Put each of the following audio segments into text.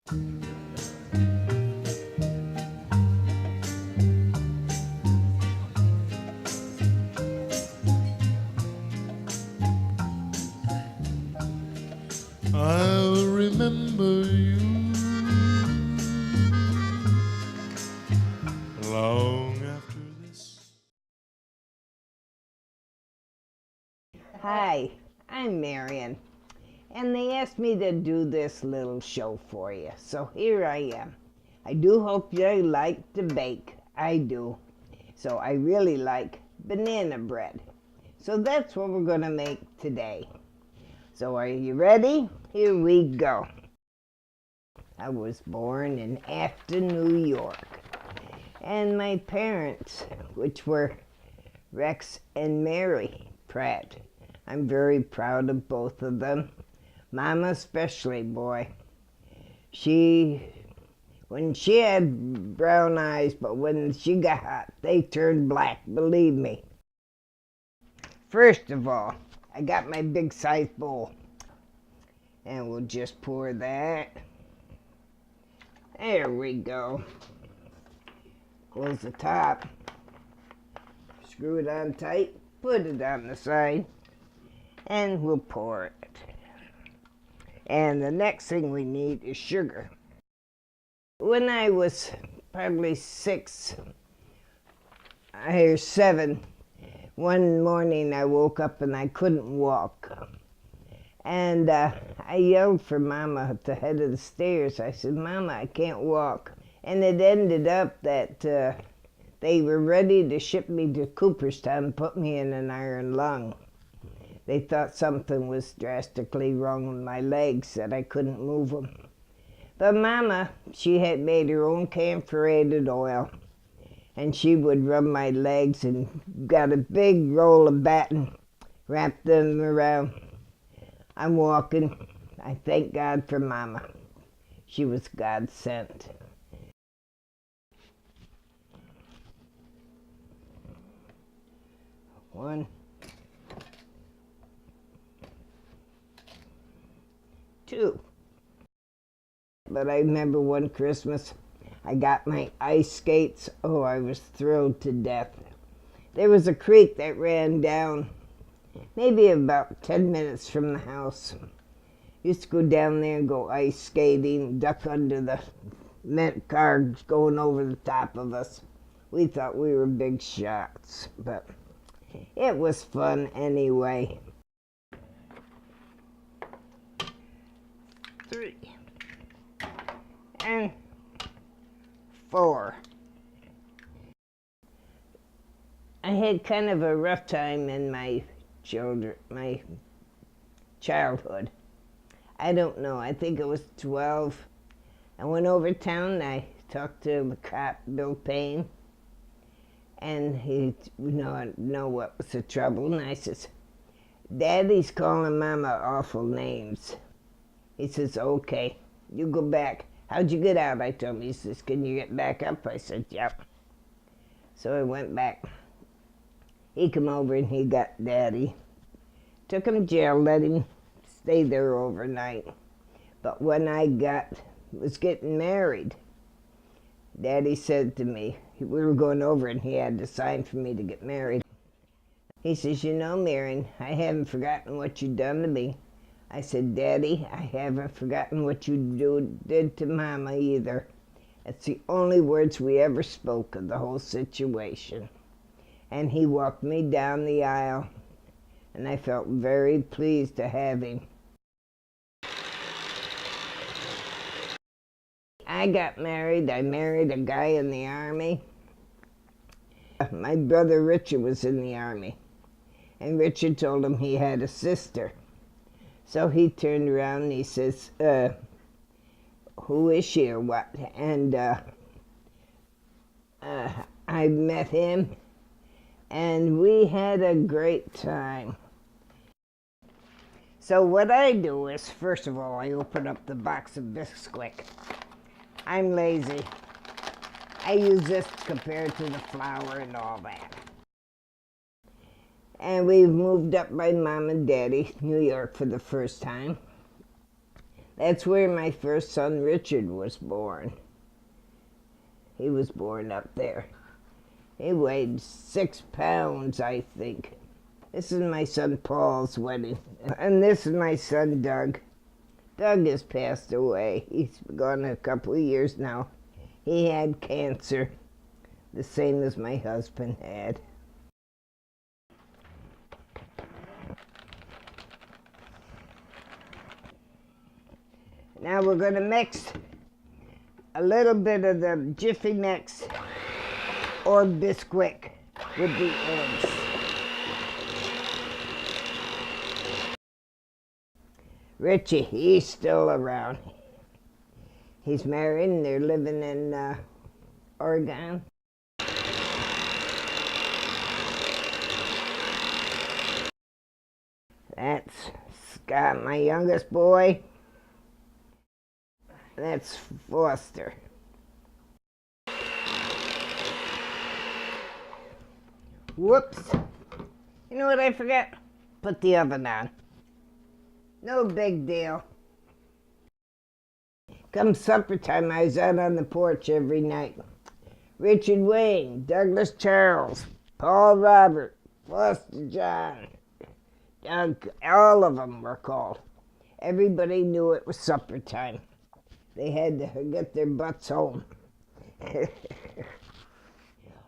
I'll remember you long after this. Hi, I'm Marion, and they asked me to do this little show for you, so here I am. I do hope you like to bake. I do. So I really like banana bread. So that's what we're going to make today. So are you ready? Here we go. I was born in Afton, New York, and my parents, which were Rex and Mary Pratt. I'm very proud of both of them. Mama especially, boy. When she had brown eyes, but when she got hot, they turned black, believe me. First of all, I got my big size bowl. And we'll just pour that. There we go. Close the top. Screw it on tight. Put it on the side. And we'll pour it. And the next thing we need is sugar. When I was probably 6 or 7, one morning I woke up and I couldn't walk. And I yelled for Mama at the head of the stairs. I said, Mama, I can't walk. And it ended up that they were ready to ship me to Cooperstown and put me in an iron lung. They thought something was drastically wrong with my legs, that I couldn't move them. But Mama, she had made her own camphorated oil, and she would rub my legs and got a big roll of batten, wrapped them around. I'm walking. I thank God for Mama. She was God sent. One. 2. But I remember one Christmas, I got my ice skates. Oh, I was thrilled to death. There was a creek that ran down, maybe about 10 minutes from the house. Used to go down there and go ice skating, duck under the cars going over the top of us. We thought we were big shots, but it was fun anyway. 3 and 4. I had kind of a rough time in my childhood. I don't know. I think it was 12. I went over town. I talked to the cop, Bill Payne, and he know what was the trouble. And I says, Daddy's calling Mama awful names. He says, okay, you go back. How'd you get out? I told him. He says, can you get back up? I said, yep. So I went back. He come over and he got Daddy. Took him to jail, let him stay there overnight. But when I was getting married, Daddy said to me, we were going over and he had to sign for me to get married. He says, you know, Marion, I haven't forgotten what you done to me. I said, Daddy, I haven't forgotten what you did to Mama either. It's the only words we ever spoke of the whole situation. And he walked me down the aisle, and I felt very pleased to have him. I got married. I married a guy in the Army. My brother Richard was in the Army, and Richard told him he had a sister. So he turned around and he says, who is she or what? And I met him, and we had a great time. So what I do is, first of all, I open up the box of Bisquick. I'm lazy. I use this compared to the flour and all that. And we moved up by Mom and Daddy, New York, for the first time. That's where my first son Richard was born. He was born up there. He weighed 6 pounds, I think. This is my son Paul's wedding. And this is my son Doug. Doug has passed away. He's gone a couple of years now. He had cancer, the same as my husband had. Now we're going to mix a little bit of the Jiffy Mix or Bisquick with the eggs. Richie, he's still around. He's married and they're living in Oregon. That's Scott, my youngest boy. That's Foster. Whoops. You know what I forgot? Put the oven on. No big deal. Come supper time, I was out on the porch every night. Richard Wayne, Douglas Charles, Paul Robert, Foster John, Doug, all of them were called. Everybody knew it was supper time. They had to get their butts home.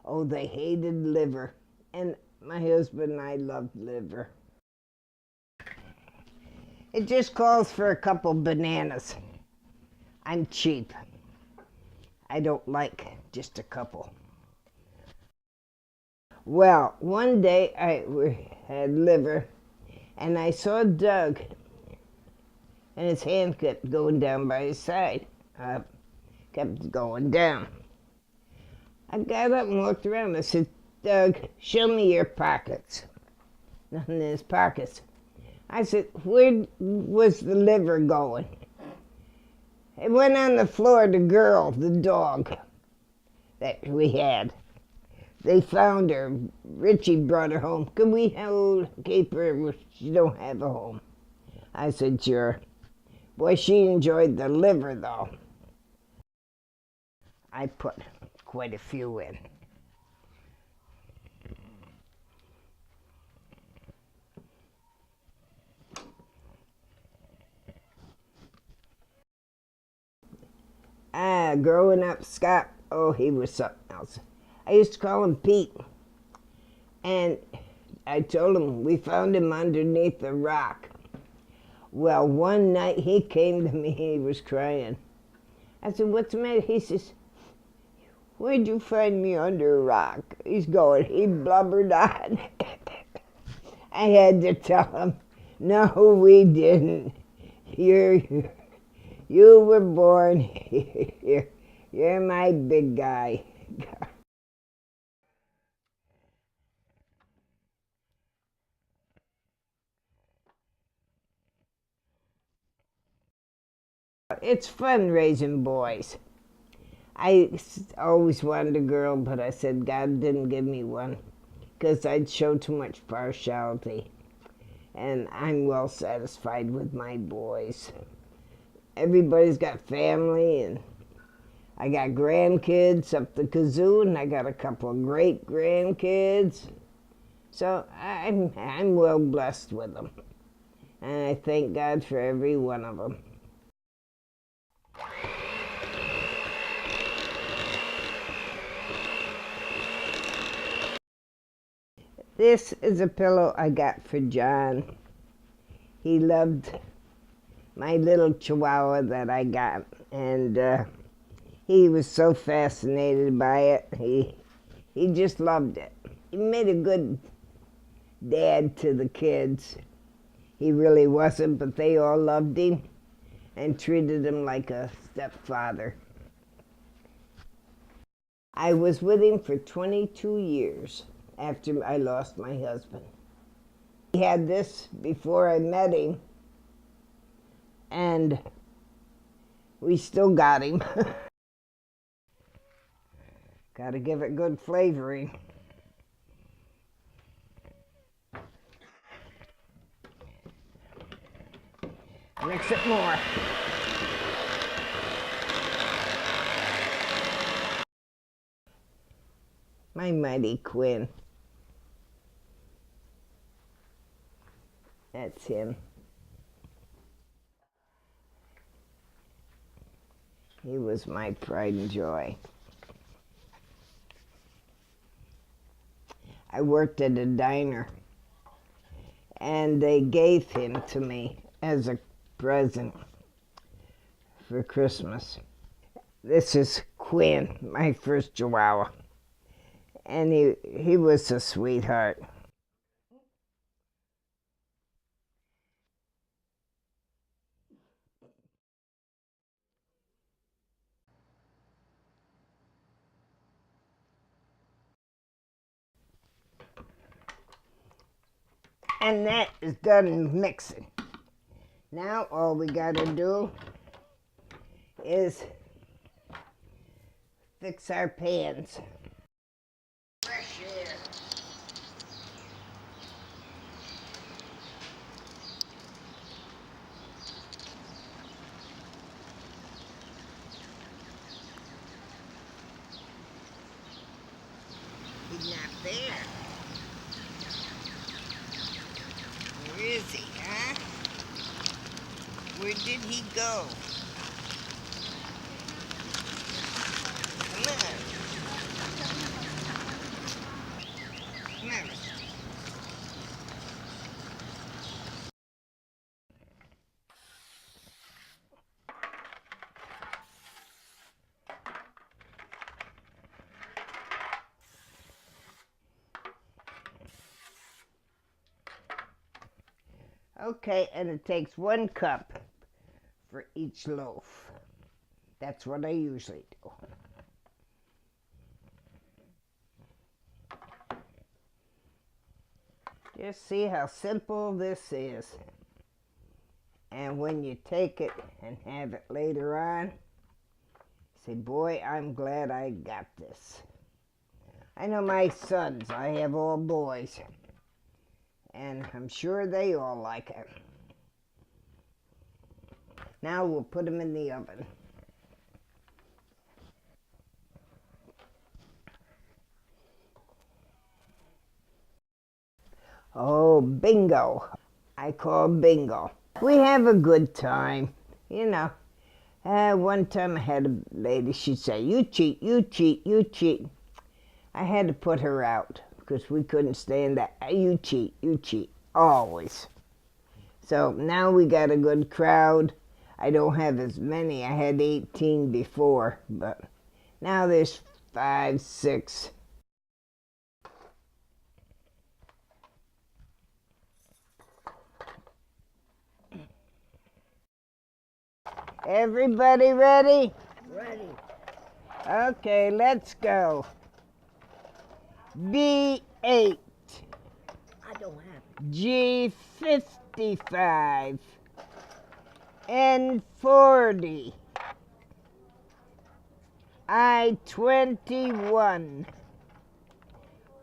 Oh, they hated liver. And my husband and I loved liver. It just calls for a couple bananas. I'm cheap. I don't like just a couple. Well, one day we had liver, and I saw Doug, and his hand kept going down by his side. Kept going down. I got up and looked around. I said, Doug, show me your pockets. Nothing in his pockets. I said, where was the liver going? It went on the floor. The girl, the dog that we had. They found her. Richie brought her home. Can we keep her? She don't have a home. I said, sure. Boy, she enjoyed the liver, though. I put quite a few in. Growing up, Scott, oh, he was something else. I used to call him Pete. And I told him we found him underneath a rock. Well, one night he came to me, he was crying. I said, what's the matter? He says, where'd you find me under a rock? He blubbered on. I had to tell him, no, we didn't. You were born. You're my big guy. It's fun raising boys. I always wanted a girl, but I said God didn't give me one because I'd show too much partiality. And I'm well satisfied with my boys. Everybody's got family, and I got grandkids up the kazoo, and I got a couple of great grandkids. So I'm well blessed with them. And I thank God for every one of them. This is a pillow I got for John. He loved my little chihuahua that I got, and he was so fascinated by it. He just loved it. He made a good dad to the kids. He really wasn't, but they all loved him and treated him like a stepfather. I was with him for 22 years after I lost my husband. He had this before I met him, and we still got him. Got to give it good flavoring. Mix it more. My mighty Quinn. That's him. He was my pride and joy. I worked at a diner, and they gave him to me as a present for Christmas. This is Quinn, my first Chihuahua, and he was a sweetheart. And that is done mixing. Now all we gotta do is fix our pans. Fresh air. He's not there. Where is he, huh? Where did he go? Come on. Come on. Okay, and it takes 1 cup for each loaf. That's what I usually do. Just see how simple this is. And when you take it and have it later on, say, boy, I'm glad I got this. I know my sons, I have all boys, and I'm sure they all like it. Now we'll put them in the oven. Oh, bingo. I call bingo. We have a good time, you know. One time I had a lady, she'd say, you cheat, you cheat, you cheat. I had to put her out because we couldn't stand that. You cheat, always. So now we got a good crowd. I don't have as many. I had 18 before, but now there's 5, 6. Everybody ready? Ready. Okay, let's go. B8. I don't have it. G55. N40. I21.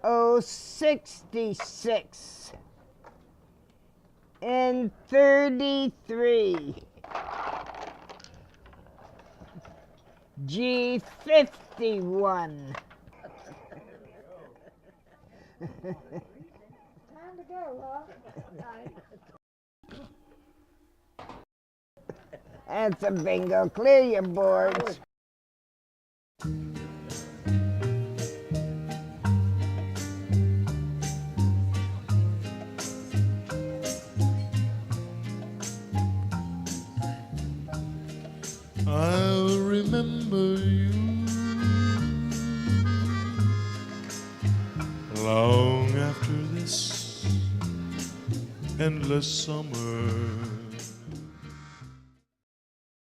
O66. N33. G51. Time to go, huh? That's a bingo. Clear your boards. I'll remember you long after this endless summer.